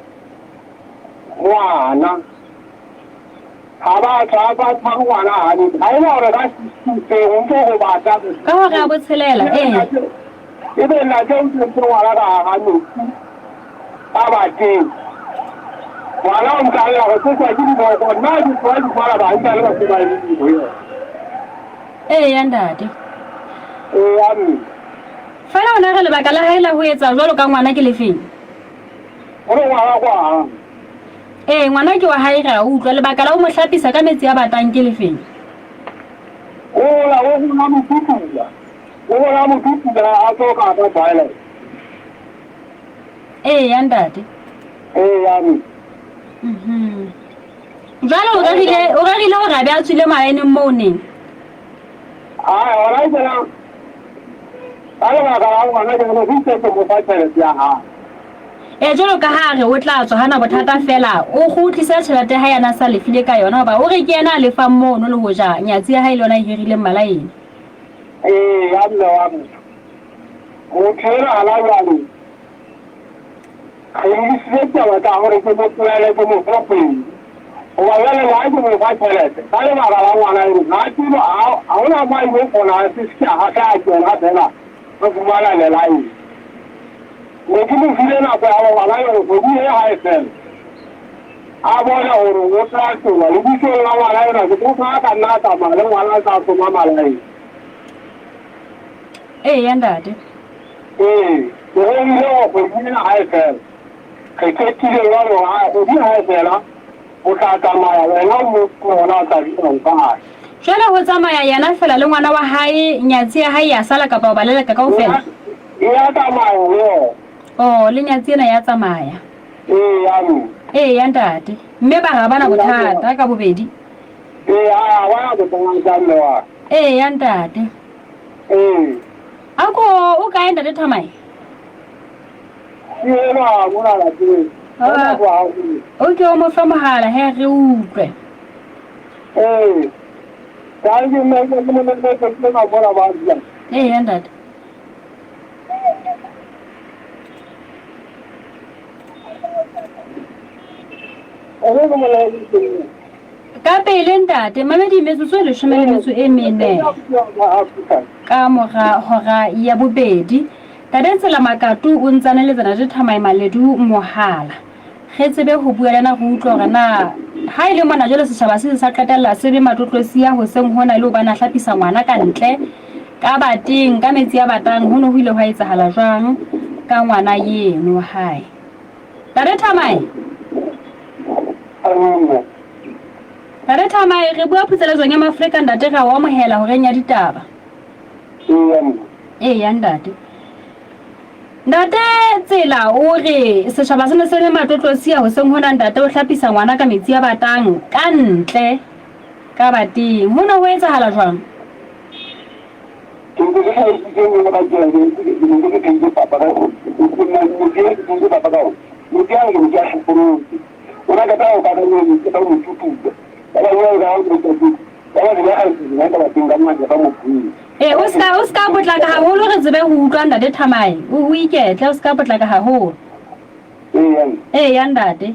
ngwana ha ba ngwana ha ni ha ina re ga se o ntse go batla ka ho ga botshelela e be la ke o ntse ngwana ga ha no ba teng wala o mkala go se kwa dilo go na di kwa di fara ba nka le ba se ba di go ya ndate ami fela ona re le baka la haela ho etsa jwalo ka ngwana ke lefeng o re ngwana kwa ngwana ke wa hae ga o utlwa le baka la o mo hlapisa ka metsi a batang ke lefeng o la o na mo tutula a to ka ba baile ya ndate ami jalo o gagile o gabe a tswile maeneng mo neng wala jela ala ba ga ngwana ke mo fitse mo fa tsela ya ha jalo ka ha re o tla tswa hana bothata fela o go tlisa tšhelete ha yana sa lefile ka yona ba o re ke yena a lefang mono le go ja nyatsi ya ha ile yona e hirile mmalaeng ya mme wa mo o thera ala yalo ai se te wa ka hore ke mo tsela ke mo propin o wa le la ke mo fa tšhelete ka le ba ga ngwana e na ti no a ona mai mo kona se se ha ka ke na bela go fumana le lai ne ke mo file na ba wa la yo go di ha e fel a bona hore o tla tsoa le ditso la ngwana ena ke go ka nna ta ma le ngwana sa go mama lai ya ndate ke go ile go di ha e fel ke ti le lo o di ha e fela o tla tsamaya wena mo kona ta di nka jwale ho tsamaya yana fela le ngwana wa hae nyatsi ya hae ya sala kapa ba leleka ka ofela ya tsamaya le le nyatsi ena ya tsamaya ami ya ndate mme ba ga bana bothata ka bobedi a wa go tsanga wa ya ndate ako o ka enda le thamai na mona la tse o ke o mo fa mahala he re utlwe ka ke me ke na bona ba dia ya ndate ka pele ntate mamedi metsotso e 14 ka mora hora ya bobedi tade tsela makatu o ntsane le tsena thamai maledu mohala ge tsebe ho bua lena go utlwa gore na ha ile mona jole setšhaba se sa qetella se be matlotlosia ho seng hona le o bana hlapisa ngwana ka ntle ka bateng ka metsi a batang ho no ho ile ho etsahala jwang ka ngwana yeno hae tade thamai tade thamai re bua phutseletsong ya Maafrika ntate ga wa mohela ho renya ditaba ya ndate ndate tsela o re setšhaba se ne se le matlotlosia ho seng hona ntate o hlapisa ngwana ka metsi a batang ka ntle ka bateng ho no ho etsahala jwang o ska potlaka haholo re tsebe ho utlwa ntate thamai o iketle o ska potlaka haholo ya ndate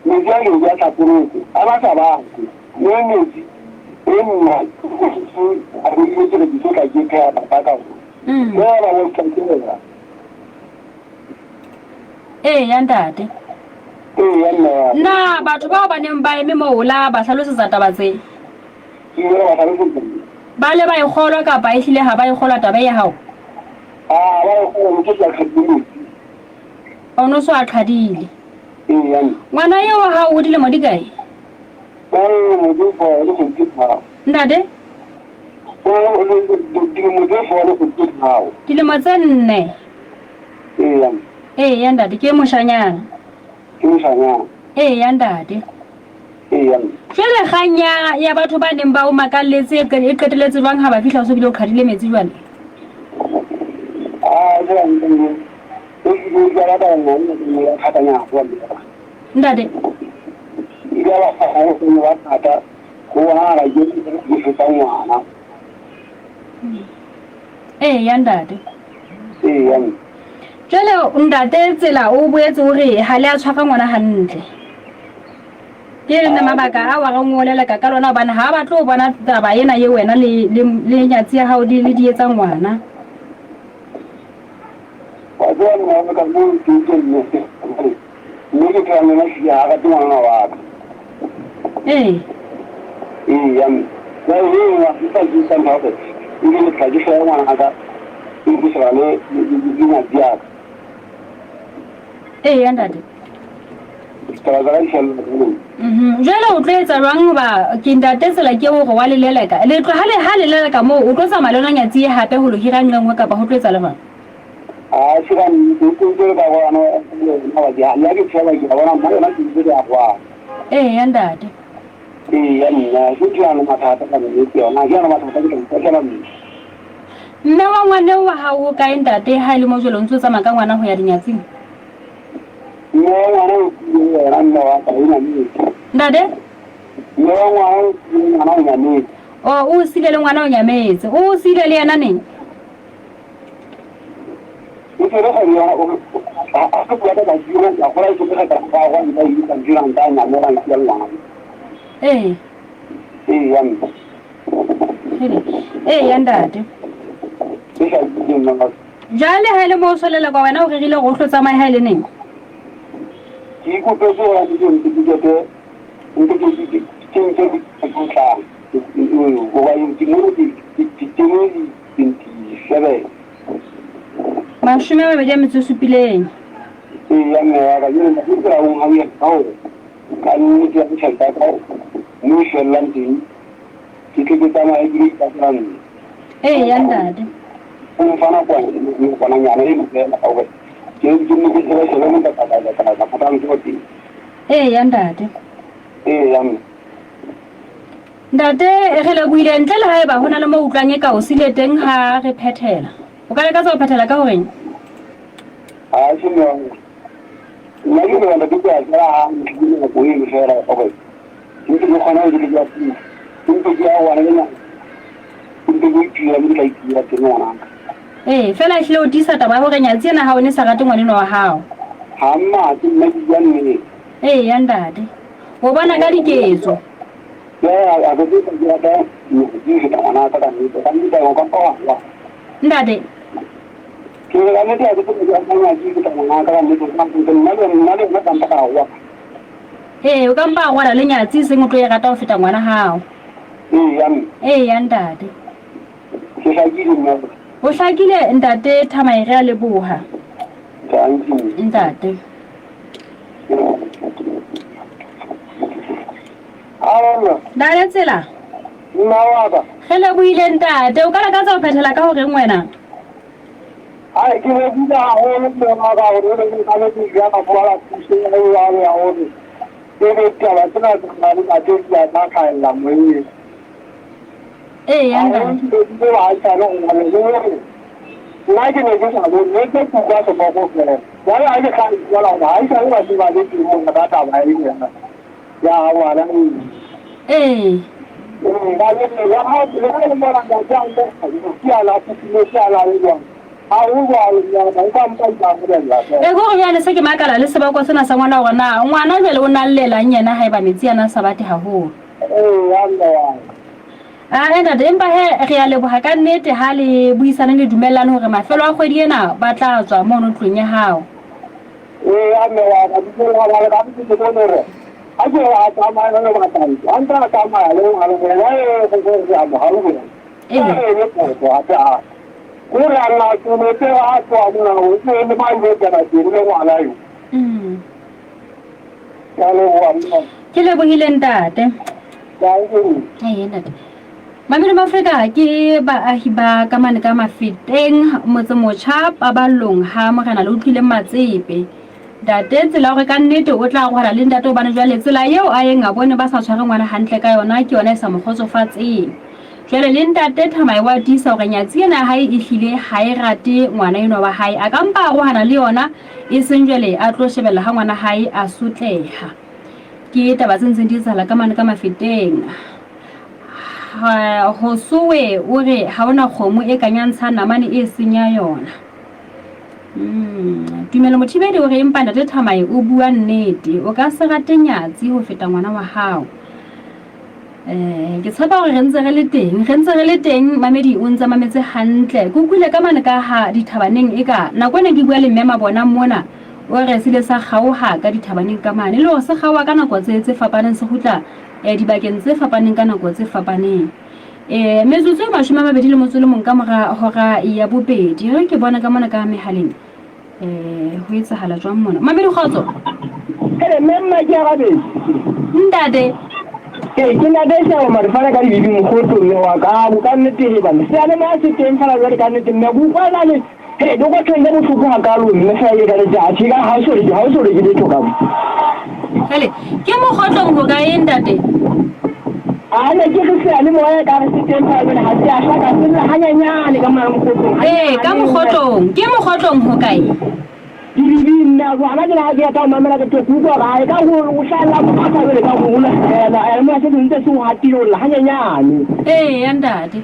Mijalo ya tapuruku. Abasa bantu. Nini Emma, I will use it to take a good care of the back. Where I will consider. Yandade. Na batho ba ba neng ba eme mola ba hlalosetsa taba tse. Ba le ba ikgolwa ka ba ehlile ha ba ikgolwa taba ya hao. Ba go tla khadile. Ono so a khadile. Ngwana ye wa hao o dile mo dikae? Ndade? Dilemo tse 4. Yandade ke moshanyana. Yandade. Jwale kganya ya batho ba neng ba o makalletse e qeteletse jwang ha ba fihla o so bile o khadile metsi jwale? Ndade. Yandade. Jwale ndate tsela o boetse o re ha le a tshwara ngwana hantle. Ke re nna mabaka a wa ga ngolela ka lona bana ha ba tlo bona taba ena ye wena le nyatsi ya hao di le di etsa ngwana. Wa bona ka mo ke ne ke tla nna ya ga ngwana wa ka. Yam. Ya wa ka di san ha ke. Ile ka di fa ngwana ka. Ke sera le di na dia. Yandade. Jwale o tlo etsa jwang ba ke ntate tsela ke go wa leleleka le tlo ha leleleka mo o tlo tsamaya lona nyatsi hape ho lo hira nngwe ka ba ho tlo etsa le mang? Sira ni ko ba bona na ba ya ke tsela ke bona mo na ke ya kwa. Yandade. Yanna ke tsana mathata ka ne ke ona ke ona mathata ke tsela ni. Mme wa ngwana wa hao ka ntate ha ile mo jwelo ntse tsamaya ka ngwana ho ya dinyatsing. Ndade? O sile le ngwana o nyametse. O sile le yana neng? Yandade. Jale ha ile mo solela kwa wena o regile go tlo tsamaya ha ile neng? Ki ko pe so ya di ke Mashome a mabedi a metso e supileng. Yandade. Yandade. Ndate re le buile ntle le haeba hona le mo utlwang e ka o sile teng ha re phethela. O ka le ka tsa o phethela ka horeng? Sino. Nna ke bona ke tla ha ke go e fela okay. Ke ke khona di ya ti. Ke ke ya wa le na. Ke ke ya le ka ya tsena. Fela hle o disa taba hore nyatsi ena ha o ne sa rate ngwaneno wa hao. Hamma ke nna ke ya nne. Yandade. O bona ka diketso. A go ke ya ka ni ke ana ka ni ka ni ka go ka wa. Ndade. Ke ga ne ya ke ya ka ni ka ana ka ni ka na ka ka wa. O ka mpa wa le nyatsi se ngotlo e rata ho feta ngwana hao. Yandade. Ke sa ke ni O hlakile ntate Thamaere a leboha. Ntate. Dale tsela. Nna wa ba. Ge le buile ntate o ka la ka tsa o phethela ka hore ngwena. Ai ke le bua ho le bona ga ho le ka le ya ka bola se ya ya ho le. Ke ke la tsena tsena le ka tse ya na ka la mo ni. Yanda. Ke wa ta no ngale le. Na ke ne ke sa bo ne ke ku ka so bo ko le. Ya ya ke ka ya la ba ai sa wa si ba le ki mo ka ta ba ri ya. Ya wa la ni. Ba le ya ha le mo ra ga ja ko. Ya la ku ni ya la ri ya. go ya le se ke makala le seba kwa sena sa ngwana gore na ngwana jwale o na llela nyena ha eba metsi yana sa bate haholo ena de empa he re ya leboha ka nnete ha le buisana le dumellana hore mafelo a kgwedi ena ba tla tswa mo ntlong ya hao ke lebohile ntate ntate Mamelo Mafrika ke baahi ba kamane ka mafeteng motse motjha Pabalong ha morena le utlwile matsepe date tsela gore ka nnete o tla gwara le ntate o bana jwa letsela eo a eng a bone ba sa tshware ngwana hantle ka yona ke yona e sa mogotsofatseng jwale le ntate Thamai wa disa gore nyatsi ena hae e hlile ha e rate ngwana eno wa hae a ka mpa go hana le yona e seng jwale a tlo shebella ha ngwana hae a sutleha ke taba tsentseng di tsala kamane ka mafeteng ho suwe o re ha ona khomo e kanyantsha namane e senya yona Tumelo mothibedi o re empa ntate Thamai o bua nnete o ka se rate nyatsi ho feta ngwana wa hao ke tshepa gore re ntse re le teng mamedi o ntse mametse hantle kukwile ka mane ka ha dithabaneng eka nakone ke bua le mmema bona mona o re sile sa kgaoha ka dithabaneng ka mane le o se kgaoha ka nako tse fapaneng se gutla dibakeng tse fapaneng ka nako tse fapaneng metsotso e 20 le motso le mong ka mora hora ya bobedi re ke bona ka mona ka mehaleng ho etsahala jwang mona mamedi khotso memma ke ga be ntate ke na desa o mara fara ka bibi mo khoto le wa ka bu kan nete he ba se ana ma se tem fara ga ka nete me bu kwa na le do ko tlo le mo fuku ga ka lo me fa ye ga le ja thi ga ha so re ke to ka hele ke mo khotlo go ga ntate ana ke se ale mo ya ka se tem fara ga ha se a sha ka se la hanyanyane ka ma mo khoto ka mo khotlong ke mo khotlong ho kae bibi na go ana ga ga ta mamela ka to ku go ga ka go shala mo ka tsabele ka go la ela mo se ntse se wa tiro la hanyanyane ntate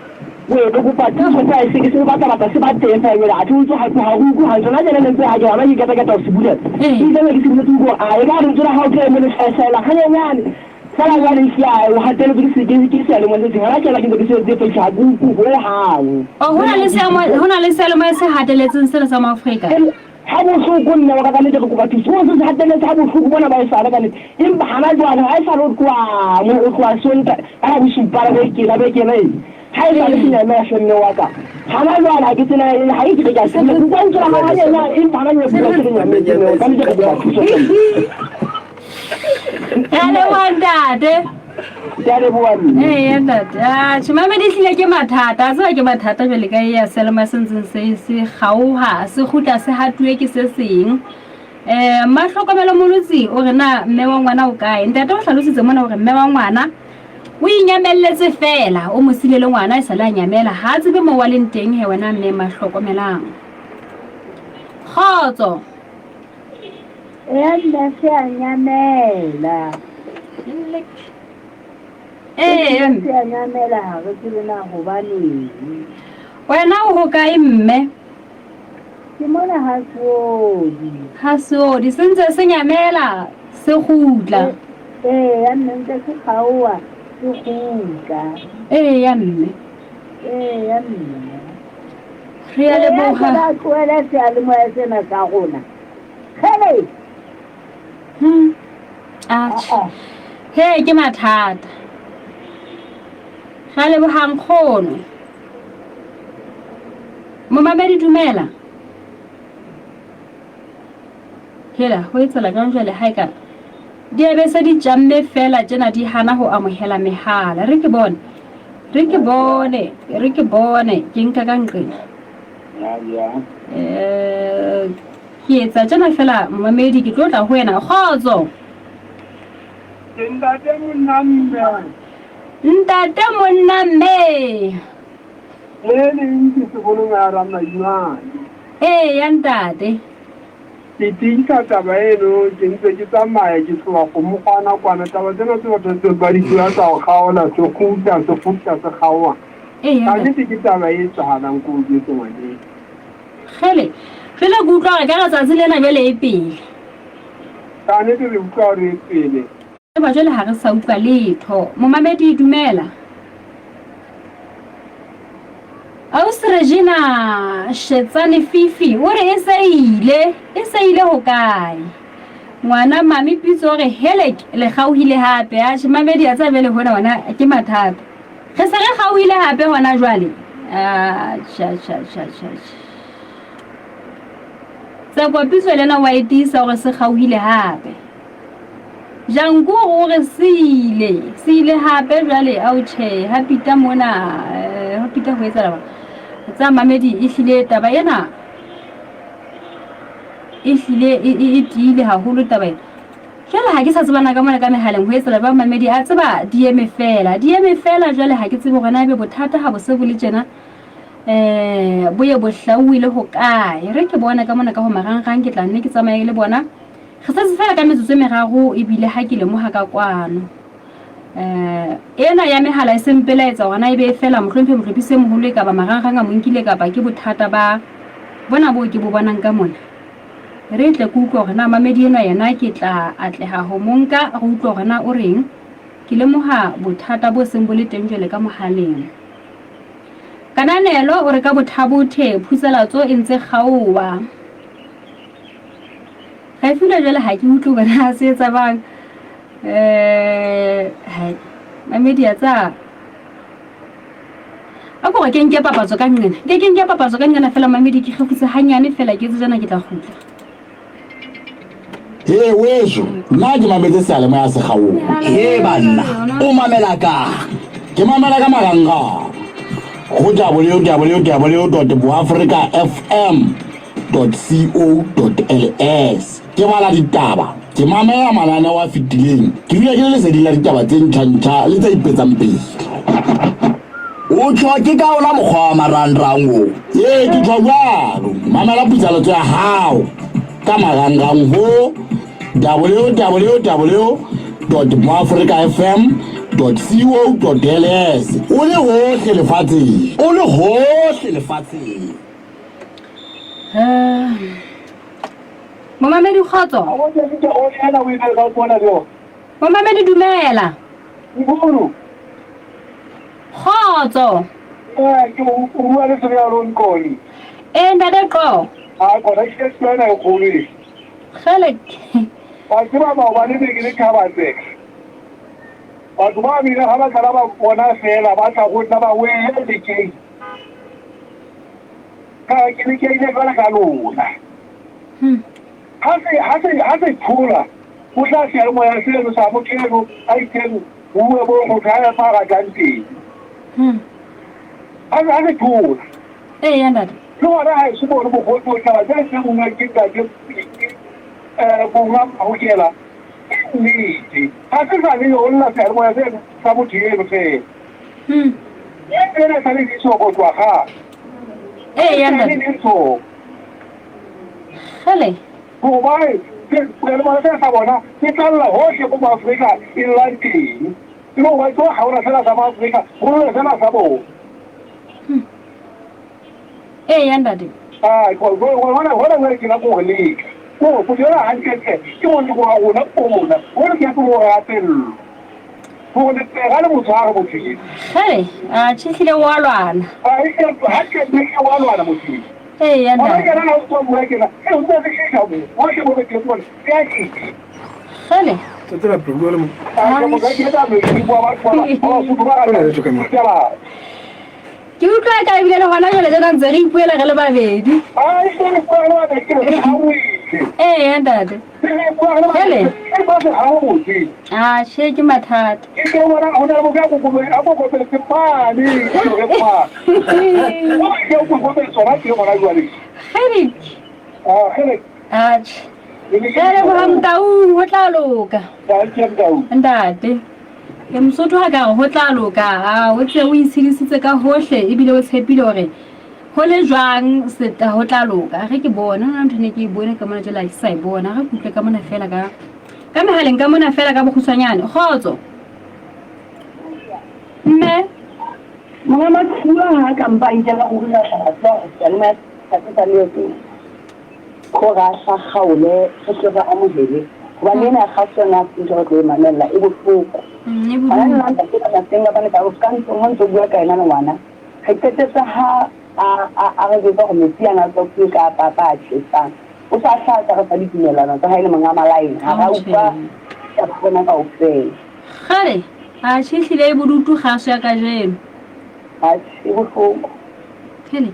we go go pata go tsa se ke se ba ta se ba teng fa ela a tutso ha go ha tsona jana ntse ha ga ana ke ta se bule ke le ke se go a ga re tsora ha o tle mo le shala hanyanyane sala ga le sia o ha tele ke se se ale mo se ga ke la ke se de fa go go ha hona le se mo se hateletseng se sa Afrika ha bo so go nna ka le go ba thuso so se hatele sa bo go bona ba e sala ka le imba hana jwana ha e sa lo kwa mo o kwa sonta ha bo shipala ba ke la be ke le ha e sa le sina me shenne wa ka hana jwana ke tsena ha e ke ka se go kwa ntse ha ya na imba hana ne go ke nya me ke me ka le go ba thuso hele wandade dare buwami ntate chimame di hlile ke mathata a ke mathata jwale ka ya selma sentseng se kgaoha se gutla se hatuwe ke se seng mahlokomelo molotsi o re na mme wa ngwana o kae ntate o hlalositse mona hore mme wa ngwana o inyamelletse fela o mosilele ngwana e sala nyamela ha tsebe mo wa leng teng he wena mme mahlokomelang khotso nna se a nyamela se a nyamela ha re tsile na hobane wena o ho kae mme ke mona hasodi sentse se nyamela se gutla ya nnete se kgaoha se gutla ya mme ya mme re ya leboha ga tloela se a le mo ya sena ka gona hele he ke mathata ga le bohang khono mo mamedi dumela hela ho etsela ka jwale ha ka di ebe se di jamme fela tsena di hana ho amohela mehala re ke bone ke nka ka nqena ke etsa tsena fela mamedi ke tlotla ho wena khotso ntate monna mme ya ntate ke tinka taba eno ke ntse ke tsamaya ke tloga go mogwana kwana taba tsena tse batho tse ba di bua tsa go kgaola se gutla se kgaoa ka nnete ke taba e tsagalang ko o jetse ngwaneng Khele jwale ke utlwa ka ga tsatsi lena jwale e pele ka ne ke re utlwa re pele ba jwale ha re sa utlwa letho momamedi dumela Aus Regina Shetsane Fifi o re e seile ho kae ngwana mami pitso re hele le gauhile hape a mamedi a tsabele hona wana ke mathata re se re gauhile hape hona jwale tsa go pitso lena wa itisa gore se gauhile hape Jango o re seile hape jwale ouche hapita mona hapita ho etsa ba tsa mamedi e hlile taba ena e hlile e tile haholo taba ena jwale ha ke sa tsebana ka mona ka mehaleng ho etsa ba mamedi a tseba DM fela jwale ha ke tsebe gore na be bothata ha bo se bo le tjena boye bo hlauile ho kae re ke bona ka mona ka ho marangrang ke tla nne ke tsamaye le bona re sa tsefela ka metsotso merago e bile ha ke le mo ha ka kwano ena ya mehala e sempela etsa gona e be fela mohlompe mohlopise moholo ka ba marangrang a monkile ka ba ke bothata ba bona bo ke bo bonang ka mona re tle ku utlwa gona mamedi ena yana ke tla atleha ho monka go utlwa gona o reng ke le moha bothata bo seng bo le teng jwale ka mohaleng kananelo o re ka bothabothe phuselatso e ntse gaowa ga fula jwale ha ke utlwe bana se etsa bang hai mamedi a tsa a go ke nke papatso ka nngena ke nke papatso ka nngena fela mamedi ke khofutse hanyane fela ke tsena ke tla khutla he weso nna ke mametse sale mo ya se gawo he banna o mamela ka ke mamela ka maranga go www.africafm.co.ls ke bala ditaba ke mamela malana wa fitileng ke bile ke le sedila ditaba tse ntšha le tse ipetsang pele o tswa ke ka ona mokgwa marangrang o ye ke tswa jalo mamela putsaletso ya hao ka marangrang ho www.africafm.co.ls o le hohle lefatsheng Momamedi khotso Momamedi dumela khotso ke o bua le sene ya lonkoli ndade qo a kona ke tsena e kholi khale ba tseba ba ba le ke le khabatse ba tsaba mina ha ba tsala ba bona fela ba tla go nna ba we le ke ka ke le ba la ka lona ha se phula o tla se mo ya se lo sa mo kelo ai teng o mo bo go tla fa ga ganti ha se phula yanda no ara ha se mo bo go tla ja se mo ngi ka ke bunga ho kela ni ha se sa ni o la se mo ya se sa mo tiye se era sa ni so go twa ha yanda khale go bai ke le mo se sa bona ke tla ho se ko Afrika in lanti no wa to ha ora sala sa Afrika go le sana sa bo yanda de ko wala ke na go le ko ku jora han ke mo ni go na ko na wala ke ko ga tel ko le pega le mo tsara mo tshi hey a tshile walwana ai ke ha ke ke walwana mo tshi yanda ke na ko mo ke na e o tse ke ka mo wa ke mo ke ko ya ki khale tsetela problem mo ga ke ta me ki bo ba ko su ba ga le tsoka mo ke utlwa ka bile le gona jole jana ntse re ipuela re le babedi ai se le kwa la ke re ha o ndade hele she ke mathata ke bona ona mo ka go go go pe ke pa ni ke pa o ke go go pe so ba ke bona jwale hele hele hele go hamtau ho tla loka ndade ke mosotho ha ka go tla loka o tse o itshidisitse ka hohle e bile o tshepile hore ho le jwang se ta ho tla loka ge ke bona nna ntse ke bone ka mona jela ke sa bona ga kutle ka mona fela ka mehaleng ka mona fela ka bokhutsanyane khotso mme mama tsua ha ka mpa ntse ka go rena sa ka leeto go ga sa gaole go se ba amohele ba lena ga tsona ntho go manela e bohloko ana nna nta ke ka tsenga bana ka ka ntse mo ntse bua ka ena ngwana ga tetsa ha a re go metsi ana tso ka papa tshetsang o sa sa ka fa dimelana tsa haile manga malaina ha ba upa ya bona ka ofela gale a tshile bodutu ga se ka jeno a se bohloko kene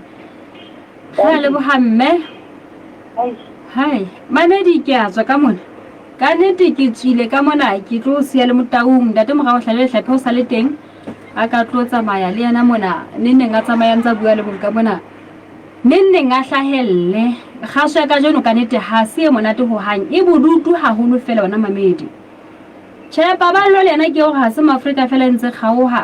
gale bo hamme hai manedi ke a tswa ka mona ka nete ke tsile ka mona ke tlo se le motaung date mo ga o hlale hlaphe o sa le teng a ka tlo tsamaya le yana mona nne nga tsamaya ntsa bua le bo ka mona nne nga hlahelle ga se ka jeno ka nete ha se monate ho hang e bodutu ha holo fela ona mamedi che baba lo le yana ke go ga se maafrika fela ntse ga o ha